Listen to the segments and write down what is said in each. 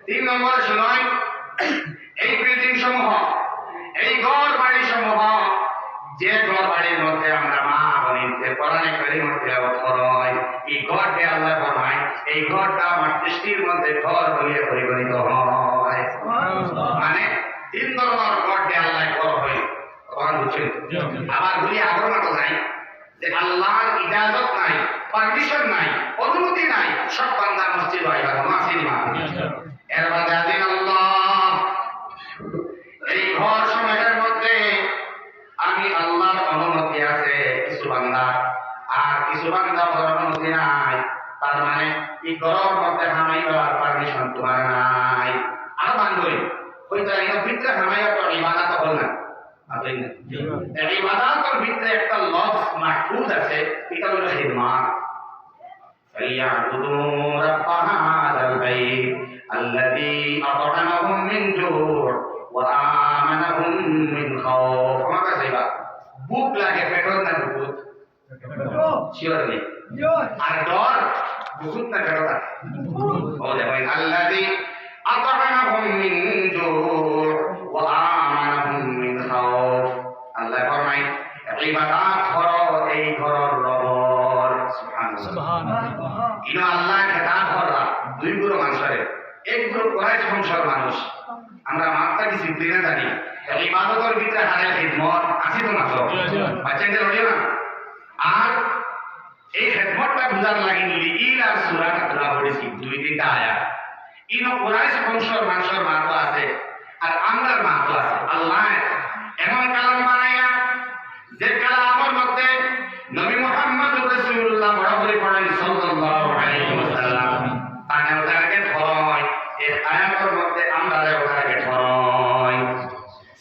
তিন নম্বর শুনুন, এই বিল্ডিং সমূহ, এই ঘর বাড়ি সমূহ, যে ঘর বাড়ির মধ্যে আমরা মা বোনকে কোরআনে কারীমের তেলাওয়াত করাই, এই ঘরকে আল্লাহ ফরমায় এই ঘরটা আমার দৃষ্টির মধ্যে ঘর বলে পরিগণিত হয়। মানে তিন ধরনের ঘরকে আল্লাহ ঘর হয়। কোরআন বুঝছেন? আবার বলি আগর মতো নাই যে আল্লাহর ইজাজত নাই, পারমিশন নাই, অনুমতি নাই, সব বান্দা মসজিদ হয় বা মাসিদ মা এর বাদে আদিন আল্লাহ। এই ঘর সমাজের মধ্যে আমি আল্লাহর অনুমতি আছে কিছু বান্দা, আর কিছু বান্দা অনুমতি নাই। তার মানে এই ঘরের মধ্যে হামাইবার পারমিশন তোমার নাই। আর বান্ধবী ওইটা এর ভিতরে হামাইয়া তো ইবাদত হল না। ইবাদতের ভিতরে একটা লফজ মাহফুজ আছে, এটা হলো খিদমত। فليعبدوا رب هذا البيت الذي أطعمهم من جوع وآمنهم من خوف। আমার কাছে এবার বুক লাগে পেটর না বুকুত? শিওর নেই। আর ডর বুকুত না পেটর? ও দেখেন الذي أطعمهم من جوع وآمنهم من خوف। আল্লাহ ফরমায় ইবাদত করো এই ঘরের রবের। সুবহানাল্লাহ। ইনো আল্লাহ খেতাব করলা দুই গুরু মানুষের, এক গুরু কুরাইশ বংশের মানুষ। আমরা মাত্রা কি চিন্তা না জানি ইবাদতের ভিতরে হারে খিদমত আছে তো না? তো বাচ্চাদের হলিও না। আর এই খিদমতটা বুঝার লাগি লিল আর সূরাটা তোলা পড়েছি দুই তিনটা আয়াত। ইনো কুরাইশ বংশের মানুষের মা তো আছে আর আমরার মা তো আছে। আল্লাহ এমন কালাম বানায়া যে কালামের মধ্যে নবী মুহাম্মদ রাসূলুল্লাহ বরাবরই পড়েন সাল্লাল্লাহু আলাইহি ওয়াসাল্লাম। তাকে টার্গেট হয় এই আয়াতের মধ্যে আমরা টার্গেট হয়,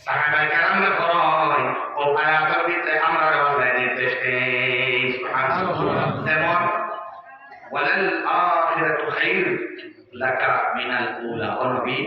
সাহাবায়ে কেরামরা হয় ও আয়াতের ভিতরে আমরা আল্লাহ নির্দেশ দেয়। সুবহানাল্লাহ। যেমন ওয়ালাল আখিরাতু খায়র লাকা মিনাল উলা। ও নবী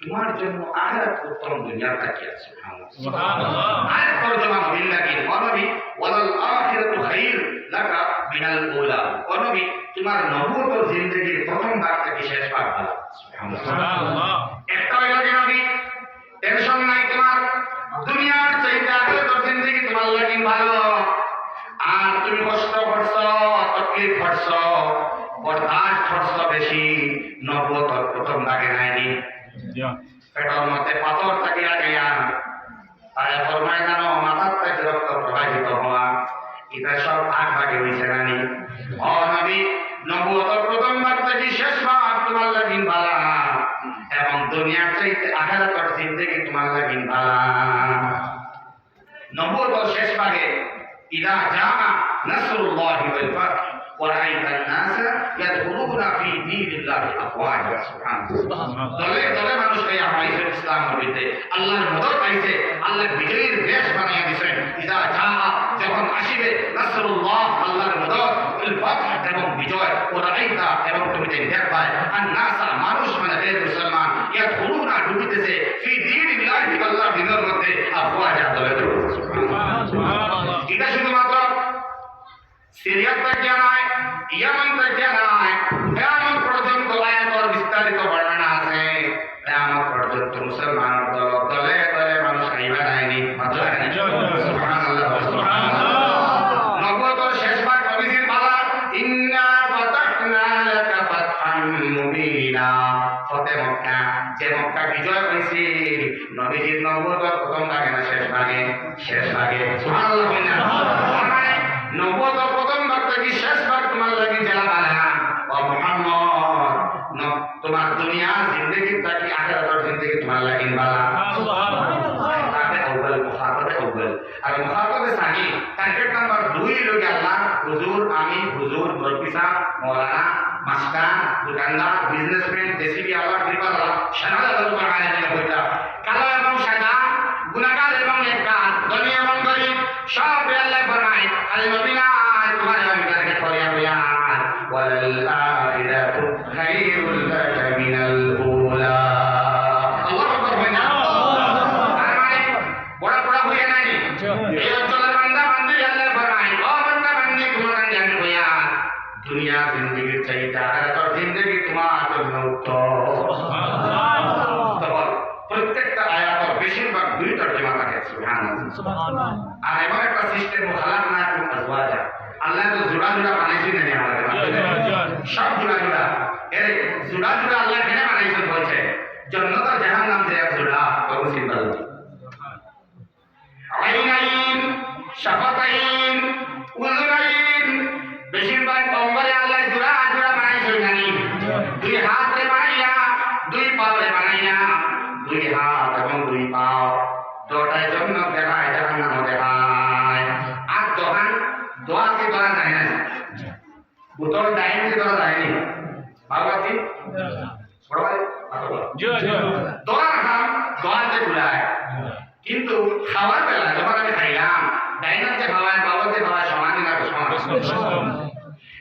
তোমার জন্য আখিরাত উত্তম দুনিয়ার থেকে আছে। সুবহানাল্লাহ। আর তরজমা নবীর লাগি ও নবী ওয়ালাল আখিরাতু খায়র লাকা মিনাল উলা। ও নবী তোমার নবুয়তের জিন্দেগির প্রথম ভাগ থেকে শেষ ভাগ ভালো। সুবহানাল্লাহ। একটা হইল যে নবী টেনশন নাই তোমার, দুনিয়ার চাইতে আখিরাতের জিন্দেগি তোমার লাগি ভালো। আর তুমি কষ্ট করছো, তকলিফ করছো, বরদাস্ত করছো বেশি, নবুয়তের প্রথম ভাগে নাইনি। পেটের মধ্যে পাথর থাকে লাগাইয়া তাই ফরমায় জানো মাথার থেকে রক্ত প্রবাহিত হওয়া, এটা সব ভাগ ভাগে হয়েছে নানি। ও নবী নবুয়তের প্রথম ভাগ থেকে শেষ ভাগ তোমার লাগিন ভালা, এবং দুনিয়ার চাইতে আখিরাতের জিন্দেগি তোমার লাগিন ভালা। নবুয়তের শেষ ভাগে ইদা জাআ নাসরুল্লাহি ওয়াল ফাতহ ওয়ারাআইতা আন-নাস ইয়াদখুলুনা ফি দীনিল্লাহি আফওয়াজা। সুবহানাল্লাহ। দলে দলে মানুষ আইয়া হইছে ইসলামের ভিতরে, আল্লাহর মদদ পাইছে, আল্লাহ বিজয়ীর বেশ বানাইয়া দিবেন। ইদা জাআ যখন আসিবে নাসরুল্লাহ আল্লাহর মদদ ওয়াল ফাতহ এবং বিজয়, ওয়ারাআইতা এবং তুমি দেখবা আন-নাস মানুষ মানে এই মুসলমান ইয়াদখুলুনা ঢুকিতেছে ফি দীনিল্লাহি আল্লাহর দ্বীনের মধ্যে আফওয়াজা দলে দলে। সুবহানাল্লাহ। এটা শুধুমাত্র সিরিয়ার থেকে নয়, ইয়ামান থেকে নয়, কিয়ামত পর্যন্ত আয়াতের বিস্তারিত বর্ণনা আছে। কিয়ামত পর্যন্ত মুসলমানের দল দলে দলে মানুষ আইবা নাইনি মাত্র আইনি। সুবহানাল্লাহ সুবহানাল্লাহ। নবুয়তের শেষ ভাগ নবীজির বালা ইন্না ফাতাহনা লাকা ফাতহান মুবিনা। ফতেহ মক্কা, যে মক্কা বিজয় হইছে নবীজির নবুয়তের প্রথম ভাগে না শেষ ভাগে? শেষ ভাগে। সুবহানাল্লাহ। নবুয়তের প্রথম ভাগ থেকে শেষ ভাগ তোমার লাগি জেলা বালা। ও মুহাম্মদ তোমার দুনিয়া জিন্দেগি থেকে আখিরাতের জিন্দেগি তোমার লাগি বালা। সুবহানাল্লাহ। তাতে আউয়াল মুখাতাবে আউয়াল আর মুখাতাবে সানি টার্গেট নাম্বার 2 লোকে আল্লাহ হুজুর, আমি হুজুর, মুরব্বি সাহেব, মাওলানা, মাস্টার, দোকানদার, বিজনেসম্যান, জেসিবি আল্লাহ কৃপা আল্লাহ সানাদ আল্লাহ আলাইহি ওয়া কালো এবং সাদা, গুনাহগার এবং নেককার, ধনী এবং গরীব সব আল্লাহ ফরমায় খালি নবী না তোমার আমি টার্গেট করিয়া বলিয়া ওয়ালাল আখিরাতু খায়রুল লাকা মিনাল উলা। আল্লাহু আকবার বলেন। তার মানে বড় বড় হইয়া নাই এই অঞ্চলের বান্দা বান্দি আল্লাহ ফরমায় ও বান্দা বান্দি তোমার আমি বলিয়া দুনিয়া জিন্দেগির চাইতে আখিরাতের জিন্দেগি তোমার জন্য উত্তর। তখন প্রত্যেকটা আয়াতের বেশিরভাগ দুই তর্জমা থাকে সুবহানাল্লাহ। আর এমন একটা সিস্টেম খালাকনাকুম আজওয়াজা, আল্লাহ তো জোড়া জোড়া বানাইছেন না আমাদের সব জোড়া জোড়া, এর জোড়া জোড়া আল্লাহ কেন বানাইছেন বলছে জান্নাত আর জাহান্নাম যে এক জোড়া বহু সিম্পল। আইনাইন শাফাতাইন উযুনাইন, বেশিরভাগ অঙ্গলে আল্লাহ জোড়া জোড়া বানাইছেন নানি, দুই হাতে বানাইয়া দুই পায়ে বানাইয়া, দুই হাত এবং দুই পা দুটার জন্য দেখায় জাহান্নাম দেখায়। আর দোয়াকে ধরা যায় না, বোতল ডাইনকে ধরা যায়নি ভাগবতী বড় ভাই দোয়া খাম দোয়াতে ঘুরায়, কিন্তু খাওয়ার বেলা যখন আমি খাইলাম ডাইনাতে খাওয়ায় বাবাতে খাওয়ায় সমান না সমান,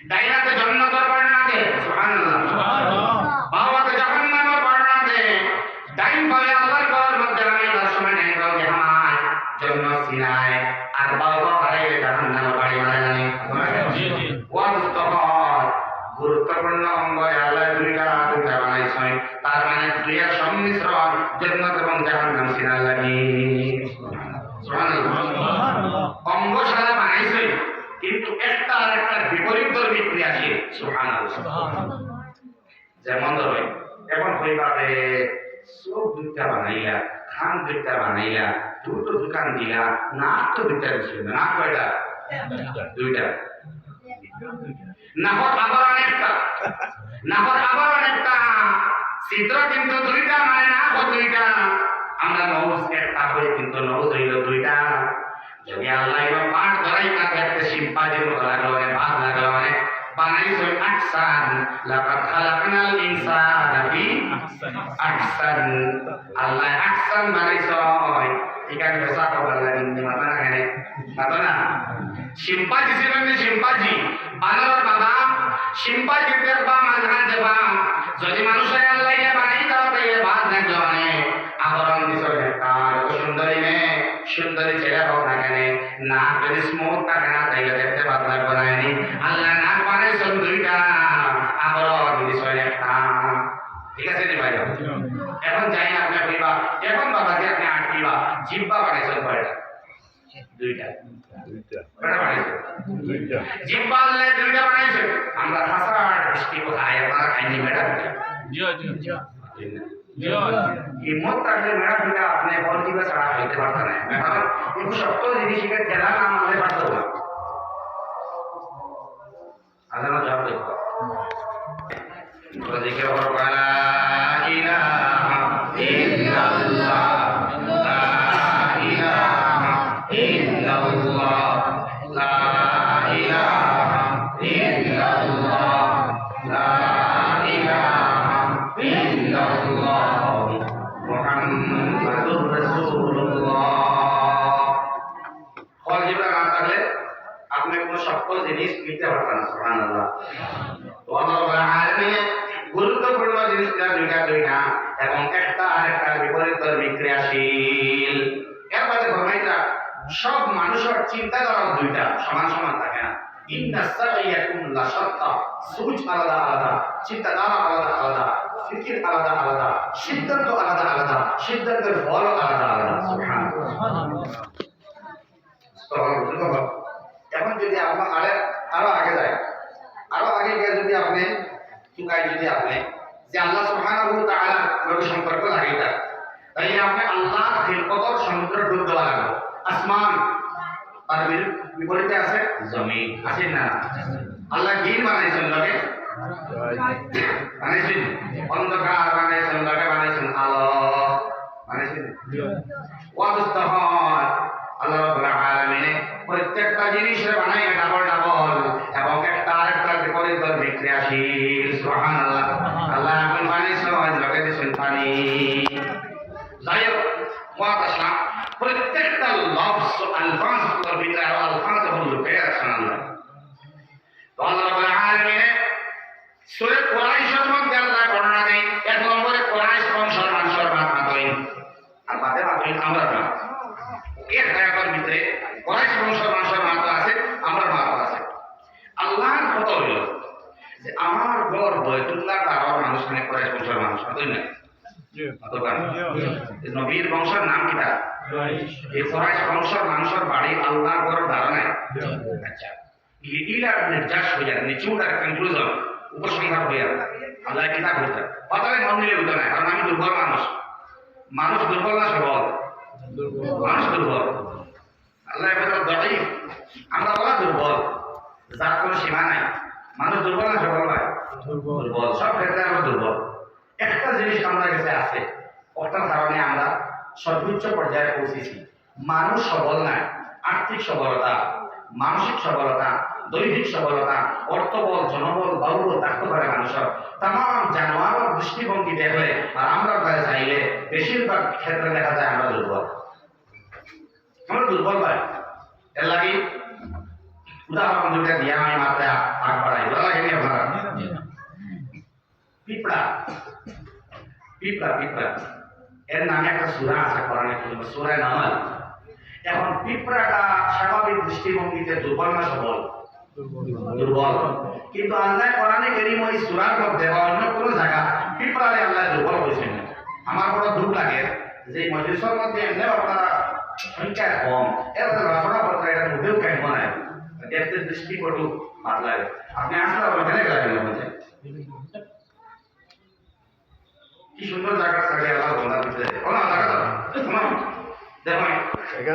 ডাইনাতে জান্নাতের বর্ণনা দে সুবহানাল্লাহ, বাবাতে জাহান্নামের বর্ণনা দে। ডাইন পায়ে আল্লাহর ঘর মধ্যে আমি দর্শনে ডাইন পায়ে হামায় জন্য সিনায়, আর বাবা পায়ে জাহান্নামের বাড়ি বানায় গুরুত্বপূর্ণ অঙ্গ আল্লাহ দুইটা দুইটা বানাইছেন, তার মানে দুইয়ের সংমিশ্রণ জান্নাত এবং জাহান্নাম সিনার লাগি সুবহানাল্লাহ। অঙ্গ সারা বানাইছেন কিন্তু একটা আর একটা বিপরীত ধর্মী ক্রিয়াশীল সুবহানাল্লাহ। যেমন ধরো এখন হইবারে চোখ দুইটা বানাইয়া, খান দুইটা বানাইয়া, দুটো দোকান দিলা, নাক তো দুইটা দিছিল, নাক কয়টা? দুইটা। নাহর আবার অনেকটা, নাহর আবার অনেকটা, চিত্র কিন্তু দুইটা, মানে নাক দুইটা। আমরা নৌজ একটা হই কিন্তু নৌজ হইল দুইটা। যদি আল্লাহ এবার পাঠ ধরাই তাকে একটা সিম্পাজির মতো লাগলো, ভাগ লাগলো, বানাইছেন আহসান, লাকাদ খালাকনাল ইনসানা ফি আহসান, আল্লাহ আহসান বানাইছেন। এখানে বেশা খবর লাগে মাথা না কেন মাথা না সিম্পাজি ছিলেন, সিম্পাজি বানর বাবা সিম্পাজি দেখবা মাঝখান দেবা। যদি মানুষের আল্লাহ বানাই দাও তাইলে ভাগ লাগলো অনেক আবরণ দিছে তার সুন্দরী মেয়ে, সুন্দরী ছেলে হোক না কেন, নাক যদি স্মুথ থাকে না তাইলে দেখতে ভালো লাগবে না। আল্লাহ নাক বানাইছেন দুইটা, আবরণ দিছে একটা। ঠিক আছে নি ভাই? এখন যাই না আপনি কইবা, এখন বাবা যে আপনি আটকিবা, জিহ্বা বানাইছেন কয়টা? দুইটা। কয়টা বানাইছেন? দুইটা। জিহ্বা আল্লাহ দুইটা বানাইছেন। আমরা হাসার দৃষ্টি কোথায় আপনারা খাইনি ম্যাডাম? জি জি জি। হিম্মত থাকলে ম্যাডাম দিলে আপনি বল দিবে ছাড়া খাইতে পারতেন না। ম্যাডাম কিন্তু সত্য জিনিসের জেলা নাম আনতে পারত না। আদালত জবাব দেখো। জিকির করো লা ইলাহা ইল্লাল্লাহ, লা ইলাহা ইল্লাল্লাহ, লা ইলাহা ইল্লাল্লাহ, লা ইলাহা ইল্লাল্লাহ, মুহাম্মাদুর রাসূলুল্লাহ। ওয়াজিবা না থাকলে আপনি কোনো শক্ত জিনিস নিতে পারবেন না। সুবহানাল্লাহ। গুরুত্বপূর্ণ জিনিসটা দুইটা দুইটা এবং একটা আরেকটা বিপরীত বিক্রিয়াশীল। এর মধ্যে ঘটনাটা সব মানুষের চিন্তাধারা দুইটা সমান সমান থাকে না। ইন্না সাইয়াকুম লা শাত্তা, সুচ আলাদা আলাদা, চিন্তাধারা আলাদা আলাদা, ফিকির আলাদা আলাদা, সিদ্ধান্ত আলাদা আলাদা, সিদ্ধান্তের ফল আলাদা আলাদা। সুবহানাল্লাহ। এখন যদি আপনার আরো আগে যায়, আরো আগে গিয়ে যদি আপনি চুকাই যদি আপনি যে আল্লাহ সুবহানাহু ওয়া তাআলা সম্পর্ক লাগাইতা, তাইলে আপনি আল্লাহ খিলকতর সমুদ্র ডুব দেওয়া লাগবে। আসমান আর বিপরীতে আছে জমিন, আছে না? আল্লাহ দিন বানাইছেন, লোকে বানাইছেন অন্ধকার, বানাইছেন লোকে বানাইছেন আলো, বানাইছেন ওয়াদুস্তাহার। আল্লাহ রাব্বুল আলামিন প্রত্যেকটা জিনিসের বানাই ডাবল ডাবল এবং একটা আরেকটা বিপরীত বিক্রিয়াশীল। সুবহানাল্লাহ। আল্লাহ এখন বানাইছেন লোকে দিয়েছেন পানি। যাই হোক ওয়াত আসলাম, প্রত্যেকটা লফজ আলফাজের ভিতরে আরো আলফাজ লুকে আছেন আল্লাহ। তো আল্লাহ রাব্বুল আলামিন সূরা কুরাইশের মধ্যে আল্লাহ বর্ণনা দেন, এক নম্বরে কুরাইশ বংশের মানুষের মাথা দইন, আর বাদে মাথা আমরা না। এক আয়াতের ভিতরে কুরাইশ বংশের মানুষের মাথা আছে, আমরা মাথা আছে। আল্লাহর কথা হইল যে আমার ঘর বয়তুল্লাহ তার মানুষ মানে কুরাইশ বংশ মানুষ অতই না অতবার নবীর বংশের নাম কিটা এই কুরাইশ বংশের মানুষের বাড়ি আল্লাহর বড় ধারণায় আচ্ছা লিটিলার নির্যাস হয়ে যায় নিচুট আর কনক্লুজন উপসংহার হয়ে যায় আল্লাহ কিতাব হয়ে যায় পাতালে মন দিলে হইতো না কারণ আমি দুর্বল মানুষ দুর্বল না সবল মানুষ দুর্বল আল্লাহ দাঁড়িয়ে আমরা বলা দুর্বল যার কোনো সীমা নাই মানুষ দুর্বল না সবল হয় দুর্বল সব ক্ষেত্রে আমরা দুর্বল একটা জিনিস আমরা কাছে আছে ওটার কারণে আমরা সর্বোচ্চ পর্যায়ে পৌঁছেছি মানুষ সবল নাই আর্থিক সবলতা মানসিক সবলতা দৈহিক সবলতা অর্থবল জনবল বাহুবল থাকতে পারে মানুষের তাম জানোয়ারের দৃষ্টিভঙ্গি দেখলে আর আমরা চাইলে বেশিরভাগ ক্ষেত্রে দেখা যায় আমরা দুর্বল পাই এর লাগে উদাহরণ দুটা দিয়া আমি মাত্রা আগ বাড়াই ভালো লাগেনি আপনারা পিঁপড়া পিঁপড়া পিঁপড়া এর নামে একটা সূরা আছে কোরআনে সূরা নামল এখন পিঁপড়াটা স্বাভাবিক দৃষ্টিভঙ্গিতে দুর্বল না সবল দুর্বল কিন্তু আল্লাহ কোরআনে কারীম ওই সূরার মধ্যে বা অন্য কোনো জায়গা পিঁপড়ারে আল্লাহ দুর্বল করেছেন আমার বড় দুঃখ লাগে যে মজলিসের মধ্যে এমনি আপনারা সংখ্যা কম এর রচনা করতে এটা মুখেও কেন মনে দেখতে দৃষ্টিকটু মাত লাগে আপনি আসলে ওখানে গেলেন বলছেন কি সুন্দর জায়গা থাকে আল্লাহ বন্ধা দিতে কোন জায়গা দেখো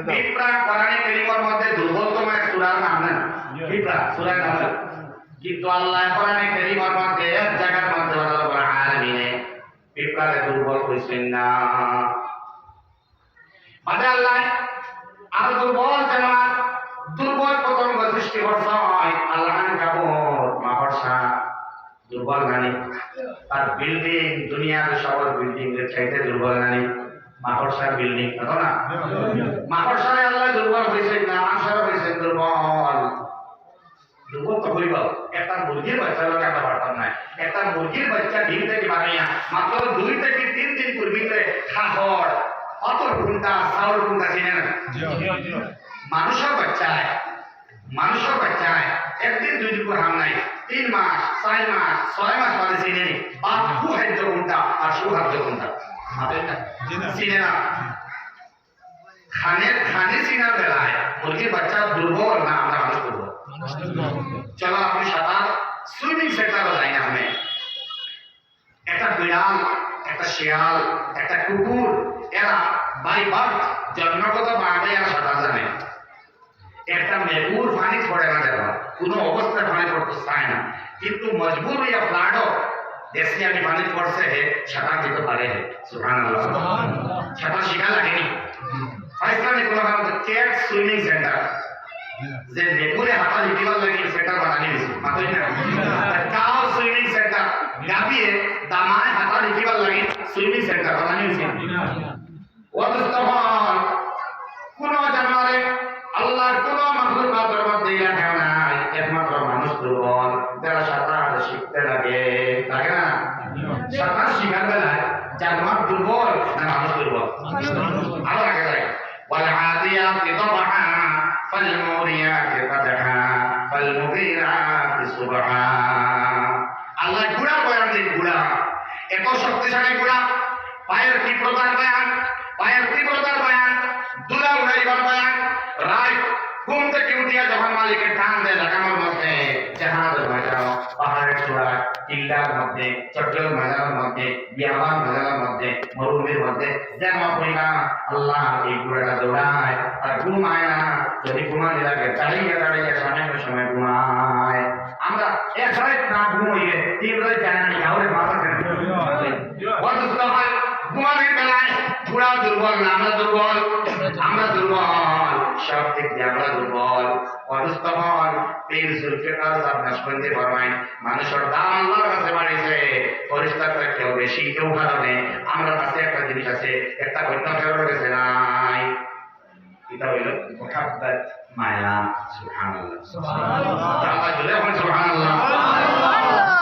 পিঁপড়া কোরআনে কারীমের মধ্যে দুর্বলতম এক সূরার নাম না পিঁপড়া সূরা নামল কিন্তু আল্লাহ কোরআনে কারীমের মধ্যে এক জায়গার মধ্যে আল্লাহ বলেন আলামিনে পিঁপড়ারে দুর্বল কইছেন না মানে আল্লাহ আর দুর্বল জানোয়ার দুর্বল পতঙ্গ সৃষ্টি করছে আল্লাহ কাবত মাহরসা দুর্বল নানি তার বিল্ডিং দুনিয়ার সবার বিল্ডিং এর চাইতে দুর্বল নানি মাহরসার বিল্ডিং দেখো না মাহরসারে আল্লাহ দুর্বল হয়েছেন না মানুষের হয়েছেন দুর্বল দুর্বল তো হইব একটা মুরগির বাচ্চা লোক একটা পারতাম না একটা মুরগির বাচ্চা ডিম থেকে বানাইয়া মাত্র 2 থেকে 3 দিন পূর্বে খাহড় অত ঘন্টা চাউল ঘন্টা চিনে না মানুষের বাচ্চায় একদিন 2 দিন হাম নাই 3 মাস 4 মাস 6 মাস বাদে চিনে নি বাপু খাদ্য ঘন্টা আর সুখাদ্য ঘন্টা চিনে না খানে চিনার বেলায় মুরগির বাচ্চা দুর্বল না আমরা মানুষ দুর্বল চলো আপনি সাঁতার সুইমিং সেন্টারও যাই না আমি একটা বিড়াল একটা শিয়াল একটা কুকুর এরা বাই বার্থ জন্মগত ভাবে এরা সাঁতার জানে একটা মেঘুর পানি পড়ে না দেখো কোনো অবস্থায় পানি পড়তে চায় না কিন্তু মজবুর হইয়া ফ্লাডও দেশে আমি পানি পড়ছে সাঁতার দিতে পারে সুবহানাল্লাহ সাঁতার শিখা লাগেনি পাকিস্তানে কোনো ক্যাট সুইমিং সেন্টার যে মেঘুরে হাতা লিখিবার লাগে সেন্টার বানানি হয়েছে মাথায় না কাউ সুইমিং সেন্টার গাবিয়ে দামায় হাতা লিখিবার লাগে সুইমিং সেন্টার বানানি হয়েছে ওয়াদস্তফান কোন জানোয়ারে আল্লাহর কোন মাখলুকাতের মধ্যে লেখা নাই একমাত্র মানুষ দুর্বল যারা সাঁতার শিখতে লাগে লাগে না সাঁতার শিখার বেলায় জানোয়ার দুর্বল না মানুষ দুর্বল আরো আগে যায় والعاديات ضبحا فالموريات قدحا فالمغيرات صبحا আল্লাহ গুড়া বয়ান দেন গুড়া এত শক্তিশালী গুড়া পায়ের তীব্রতার বয়ান দুলা উড়াইবার বয়ান রায় ঘুম থেকে উঠিয়া যখন মালিকের টান দেয় লাগানোর মধ্যে জাহাজ বাজাও পাহাড়ের চূড়ায় টিল্লার মধ্যে চট্টল বাজারের মধ্যে বিয়াবান বাজারের মধ্যে মরুভূমির মধ্যে যেন পরিণা আল্লাহ এই গুড়াটা দৌড়ায় আর ঘুমায় না যদি ঘুমাতে লাগে দাঁড়িয়ে সময় ঘুমায় আমরা এক রাত না ঘুমাইলে 3 রাত জানা নেই কাউরে মাথা কেন অসুস্থ হয় ঘুমানোর বেলায় ঘোড়া দুর্বল না আমরা দুর্বল সব দিক দিয়ে আমরা দুর্বল অসুস্থ হন পীর জুলফিকার সাহেব নাশবন্দি ফরমায় মানুষের দাম আল্লাহর কাছে বাড়িছে পরিষ্কারটা কেউ বেশি কেউ কারণে আমরা কাছে একটা জিনিস আছে একটা ঘটনা ফেরত গেছে নাই এটা হইল মোহাব্বত মায়া সুবহানাল্লাহ সুবহানাল্লাহ সুবহানাল্লাহ